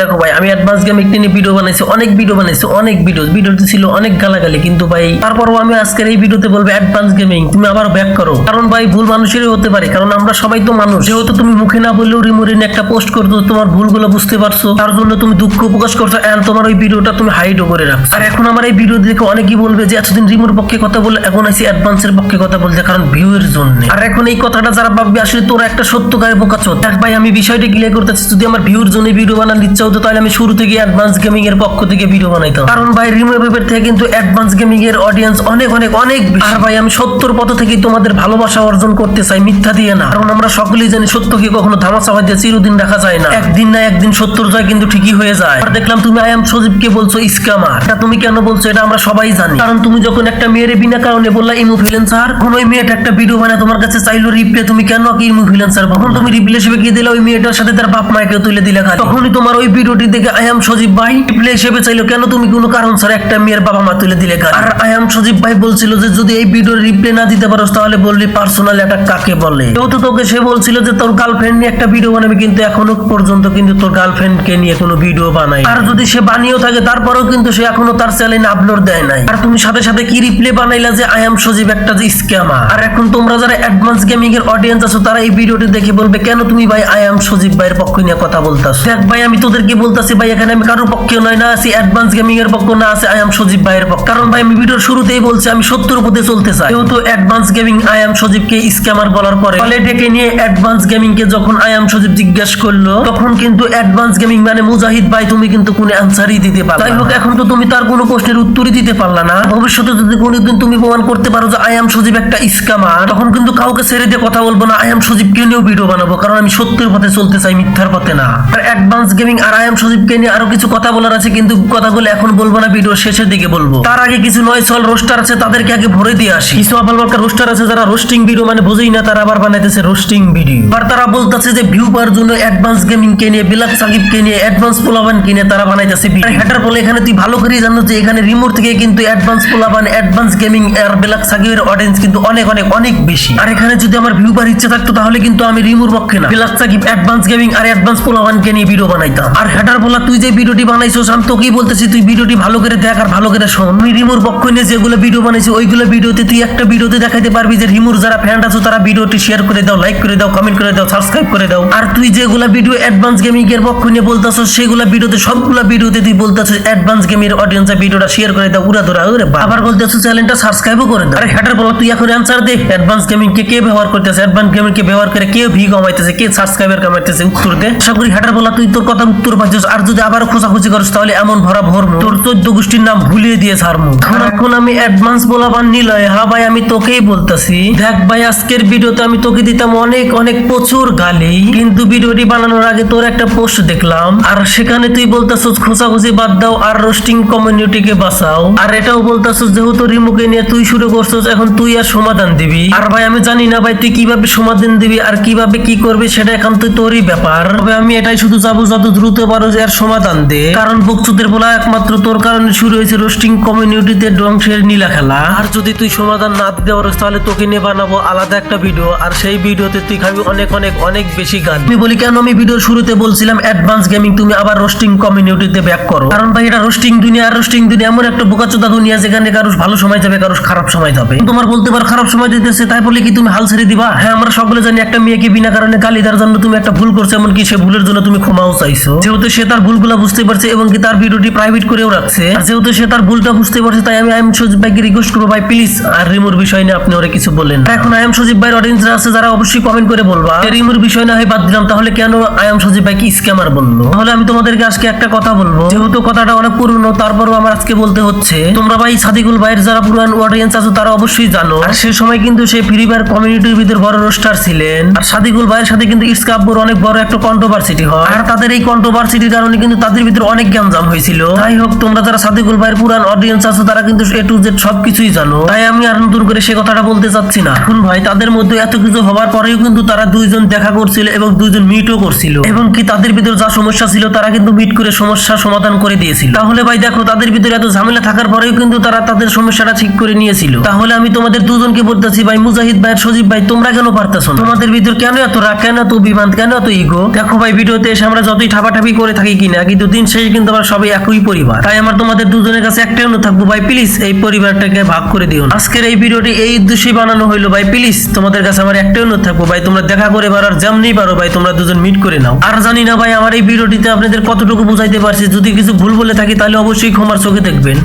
দেখো ভাই আমি অ্যাডভান্স গেম একটি নিয়ে ভিডিও বানাইছি, অনেক ভিডিওতে ছিল অনেক গালাগালি, কিন্তু ভাই তারপরও আমি আজকের এই ভিডিওতে বলবো অ্যাডভান্স গেমিং তুমি আবার ব্যাক করো। কারণ ভাই ভুল মানুষেরই হতে পারে, কারণ আমরা সবাই তো মানুষ। যেহেতু তুমি মুখে না বললেও রিমোরিন একটা পোস্ট করতো, তোমার ভুলগুলো বুঝতে পারছো, তার জন্য তুমি দুঃখ প্রকাশ করছো এন্ড তোমার ওই ভিডিওটা তুমি হাইডও করে রাখছো। আর এখন আমার এই ভিডিও দেখে অনেকেই বলবে যে এতদিন রিমোর পক্ষে কথা বলে এখন আইসি অ্যাডভান্সের পক্ষে কথা বলতে, কারণ ভিউ এর জন্য। আর এখন এই কথাটা যারা ভাববে আসলে তোরা একটা সত্যকারের বোকাচ্ছ, দেখ ভাই আমি বিষয়টা ক্লিয়ার করতেছি। যদি আমার ভিউর জন্য ভিডিও বানানোর ইচ্ছা হতো তাহলে আমি শুরু থেকে অ্যাডভান্স গেমিং এর পক্ষ থেকে ভিডিও বানাইতাম। কারণ ভাই রিমোর পেপার থেকে কিন্তু অ্যাডভান্স গেমিং এর অডিয়েন্স অনেক বেশি। আর ভাই আমি সত্যর পথ থেকে তোমাদের ভালোবাসা অর্জন করতে চাই, মিথ্যা দিয়ে না। কারণ আমরা সকলেই জানি সত্যকে কখনো ধামাচাপা দিয়ে চিরদিন রাখা যায় না, একদিন না একদিন সত্যর জয় কিন্তু ঠিকই হয়ে যায়। আর দেখলাম তুমি আই এম সজীবকে বলছো স্ক্যামার। এটা তুমি কেন বলছো এটা আমরা সবাই জানি। কারণ তুমি যখন একটা মেয়ের বিনা কারণে বললা ইনফ্লুয়েন্সার, তখন ওই মেয়েটা একটা ভিডিও বানায় তোমার কাছে চাইলো রিপ্লে, তুমি কেন কি ইনফ্লুয়েন্সার? তখন তুমি রিপ্লে হিসেবে কি দিলে ওই মেয়েটার সাথে তার বাপ মাকে তুলে দিলে খালি। তখনই তোমার ওই ভিডিওটি দেখে আই এম সজীব ভাই রিপ্লে হিসেবে চাইলো, কেন তুমি কোনো কারণ ছাড়া একটা মেয়ের বাবা মা তুলে দিলে খালি। আর আই এম সজীব ভাই বলছিল যে যদি এই ভিডিওর রিপ্লে না দিতে পারো তাহলে বললি পার্সোনাল অ্যাটাক কাকে বলে। যেহেতু তোকে সে বলছিল যে তোর গার্লফ্রেন্ড নিয়ে একটা ভিডিও বানাবে, কিন্তু এখনো পর্যন্ত কিন্তু তোর গার্লফ্রেন্ডকে নিয়ে কোনো ভিডিও বানায়। আর যদি সে বানিয়েও থাকে তারপরেও কিন্তু সে এখনো তার চ্যানেলে আপলোড দেয় নাই। আর তুমি সাথে সাথে কি রিপ্লে বানাইলা যে আই এম সজীব একটা যে স্ক্যামার। আর এখন তোমরা যারা অ্যাডভান্স গেমিং এর অডিয়েন্স আছো তারা এই ভিডিওটি দেখে বলবে কেন তুমি ভাই আই এম সজীব ভাইয়ের পক্ষ নিয়ে কথা বলতাছো। দেখ ভাই আমি তোদেরকে বলতাছি ভাই এখানে আমি কারোর পক্ষে নয়, না আছি অ্যাডভান্স গেমিং এর পক্ষ, না আছে আই এম সজীব ভাইয়ের পক্ষ। কারণ ভাই আমি ভিডিওর শুরুতেই বলছি আমি সত্যের উপরে চলতে চাই। যেহেতু অ্যাডভান্স গেমিং আই এম সজীবকে স্ক্যামার বলার পরে কলে ডেকে নিয়ে অ্যাডভান্স গেমিং কে যখন আই এম সজীব জিজ্ঞাসা করলো, তখন কিন্তু অ্যাডভান্স গেমিং মানে মুজাহিদ ভাই তুমি কিন্তু কোনো অ্যানসারই দিতে পারলা না। যাই হোক এখন তো তুমি তার কোনো প্রশ্নের উত্তরই দিতে পারলা না। ভবিষ্যতে যদি কোনোদিন তুমি প্রমাণ করতে পারো যে আই এম সজীব একটা স্ক্যামার, তখন কিন্তু কাউকে ছেড়ে দিয়ে কথা বলবো না, আই এম সজীবকে নিয়েও ভিডিও বানাবো। কারণ আমি সত্যের পথে চলতে চাই, মিথ্যার পথে না। আর অ্যাডভান্স গেমিং আর আই এম সজীবকে নিয়ে আরো কিছু কথা বলার আছে, কিন্তু কথাগুলো এখন বলবো না, ভিডিও শেষের দিকে বলবো। তার আগে কিছু নয় সল রোস্টার আছে, তাদেরকে আগে ভরে দিয়ে আসি। কিছু আবার রোস্টার আছে যারা রোস্টিং ভিডিও মানে বুঝেই না, তারা আবার বানাইতেছে রোস্টিং ভিডিও। আর তারা বলতেছে যে ভিউ পাওয়ার জন্য অ্যাডভান্স গেমিং কে নিয়ে, বিলাত সাকিবকে নিয়ে, অ্যাডভান্স পোলাবান কে নিয়ে তারা বানাইতেছে ভিডিও। হেটার বলে এখানে তুই ভালো করেই জানো যে এখানে রিমোট থেকে কিন্তু অ্যাডভান্স পোলাবান, অ্যাডভান্স গেমিং আর বিলাত সাকিবের অডিয়েন্স কিন্তু অনেক বেশি। আর এখানে যদি আমার ভিউ পাওয়ার ইচ্ছা থাকতো তাহলে কিন্তু আমি রিমোর পক্ষে না, বিলাত সাকিব, অ্যাডভান্স গেমিং আর অ্যাডভান্স পোলাবান কে নিয়ে ভিডিও বানাইতাম। আর হেটার বলা তুই যে ভিডিওটি বানাইছস আমি তোকেই বলতেছি তুই ভিডিওটি ভালো করে দেখ আর ভালো করে শোন। তুই রিমোর পক্ষ নিয়ে যেগুলো ভিডিও বানাইছি ওইগুলো ভিডিওতে তুই একটা ভিডিওতে দেখাইতে পারবি যে রিমোর যারা ফ্যান আছো তারা ভিডিওটি শেয়ার করে দাও, লাইক করে দাও, কমেন্ট করে দাও, সাবস্ক্রাইব করে দাও। আর তুই যেগুলা ভিডিও অ্যাডভান্স গেমিং এর পক্ষ নিয়ে বলতাছস সেগুলা ভিডিওতে, সবগুলা ভিডিওতে তুই বলতাছস অ্যাডভান্স গেমিং অডিয়েন্সের ভিডিওটা শেয়ার করে দাও, উড়া ধরা ওরে বাবা। আবার বলতাছস চ্যানেলটা সাবস্ক্রাইবও করে দাও। আরে হেটার বল তুই এখন অ্যানসার দে, অ্যাডভান্স গেমিং কে ব্যবহার করতেছে, অ্যাডভান্স গেমিং কে ব্যবহার করে কে ভি কমাইতেছে, কে সাবস্ক্রাইবার কমাইতেছে, উত্তর দে। আশা করি হেটার বলা তুই তোর কথার উত্তর পাচ্ছিস। আর যদি আবার খোঁজাখুঁজি করিস তাহলে এমন ভরা ভরমু তোর 14 গোষ্ঠীর নাম ভুলিয়ে দিয়ে ছাড়মু। এখন আমি অ্যাডভান্স বলাবার নিলয়। হ্যাঁ ভাই আমি তোকেই বলতাছি, দেখ ভাই আজকের ভিডিওতে আমি তোকে দিতাম অনেক প্রচুর গালি, কিন্তু ভিডিওটি বানানোর আগে তোর একটা পোস্ট দেখলাম আর সেখানে তুই বলতাছস খোঁজাখুঁজি বাদ দাও আর রোস্টিং কমিউনিটিকে বাঁচাও। আর এটাও বলতাছস যেহেতু রিমুকে নিয়ে তুই শুরু করছস এখন তুই আর সমাধান দিবি। আর ভাই আমি জানি না ভাই তুই কিভাবে সমাধান দিবি আর কিভাবে কি করবি সেটা এখন তুই তোরই ব্যাপার। তবে আমি এটাই শুধু যাবো যত দ্রুত পারো এর সমাধান দে। কারণ বকচুদের বলা একমাত্র তোর কারণে শুরু হয়েছে রোস্টিং কমিউনিটিতে ধ্বংসের নীলা খেলা। আর যদি তুই সমাধান না দিতে পারো তাহলে তোকে নিয়ে বানাবো আলাদা একটা ভিডিও, আর সেই ভিডিওতে তুই খাবি অনেক বেশি গান। আমি বলি কেন আমি ভিডিওর শুরুতে বলছিলাম অ্যাডভান্স গেমিং তুমি আবার রোস্টিং কমিউনিটিতে ব্যাক করো। কারণ ভাই এটা রোস্টিং দুনিয়া, আর রোস্টিং দুনিয়া এমন একটা বোকাচোদা দুনিয়া যেখানে কারোর ভালো সময় যাবে কারোর খারাপ সময় যাবে। তোমার বলতে পারো খারাপ সময় দিতেছে তাই বলে কি তুমি হাল ছেড়ে দিবা? হ্যাঁ আমরা সকলে জানি একটা মেয়েকে বিনা কারণে গালি দেওয়ার জন্য তুমি একটা ভুল করছো, এমনকি সে ভুলের জন্য তুমি ক্ষমাও চাইছো। যেহেতু সে তার ভুলগুলো বুঝতে পারছে এবং কি তার ভিডিওটি প্রাইভেট করেও রাখছে, আর যেহেতু সে তার ভুলটা বুঝতে পারছে তাই আমি আই এম সজীব ভাইকে রিকোয়েস্ট করবো ভাই প্লিজ আর রিমুর বিষয় নিয়ে আপনি ওরা কিছু বলেন। এখন আই এম সজীব ভাইয়ের অডিয়েন্সরা আছে যারা অবশ্যই কমেন্ট করে বলবা রিমুর বিষয় না হয় বাদ দিলাম, তাহলে কেন আই এম সজীব ভাইকে স্ক্যামার বললো? তাহলে আমি তোমাদেরকে আজকে একটা কথা বলবো, যেহেতু কথাটা অনেক পুরনো তারপরও আমার আজকে বলতে হচ্ছে। তোমরা ভাই সাদিকুল ভাইয়ের যারা পুরান অডিয়েন্স আছে তারা অবশ্যই জানো, আর সেই সময় কিন্তু সেই ফ্রি ফায়ার কমিউনিটির ভিতর বড় রোস্টার ছিলেন। আর সাদিকুল ভাইয়ের সাথে কিন্তু ইসকাব্বর অনেক বড় একটা কন্ট্রোভার্সিটি হয়, আর তাদের এই কন্ট্রোভার্সিটির কারণে কিন্তু তাদের ভিতরে অনেক গ্যাঞ্জাম হয়েছিল। যাই হোক তোমরা যারা সাদিকুল ভাইয়ের পুরান অডিয়েন্স আছে তারা কিন্তু এ টু জেড সবকিছুই জানো, তাই আমি আর নতুন করে সে কথাটা বলতে চাচ্ছি না। এখন ভাই তাদের মধ্যে এত কিছু হবার পরেও কিন্তু তারা দুইজন দেখা করছিল এবং দুইজন মিটও করছিল, এবং কি তাদের ভিতরে যা সমস্যা ছিল তারা কিন্তু মিট করে সমস্যা সমাধান করে দিয়েছিল। তাহলে ভাই দেখো তাদের ভিতরে এত ঝামেলা থাকার পরেও কিন্তু তারা তাদের সমস্যাটা ঠিক করে নিয়েছিল। তাহলে আমি তোমাদের দুজনকে বলতেছি ভাই মুজাহিদ ভাই আর সজীব ভাই তোমরা কেন পারতেছো না? তোমাদের ভিতর কেন এত রাগ, কেন এত অভিমান, কেন এত ইগো? দেখো ভাই ভিডিওতে এসে আমরা যতই ঠাপাঠাপি ভাগাভাগি করে থাকি কিনা, কিন্তু দিন শেষে কিন্তু আমরা সবাই একই পরিবার। তাই আমার তোমাদের দুজনের কাছে একটাই অনুরোধ থাকবো ভাই, প্লিজ এই পরিবারটাকে ভাগ করে দিও না। আজকের এই ভিডিওটি এই উদ্দেশ্যেই বানানো হইলো ভাই, প্লিজ তোমাদের কাছে আমার একটাই অনুরোধ থাকবো ভাই, তোমরা দেখা করে আর যেমনি পারো ভাই তোমরা দুজন মিট করে নাও। আর জানি না ভাই আমার এই ভিডিওটিতে আপনাদের কতটুকু বুঝাইতে পারছি, যদি কিছু ভুল বলে থাকি তাহলে অবশ্যই ক্ষমার চোখে দেখবেন।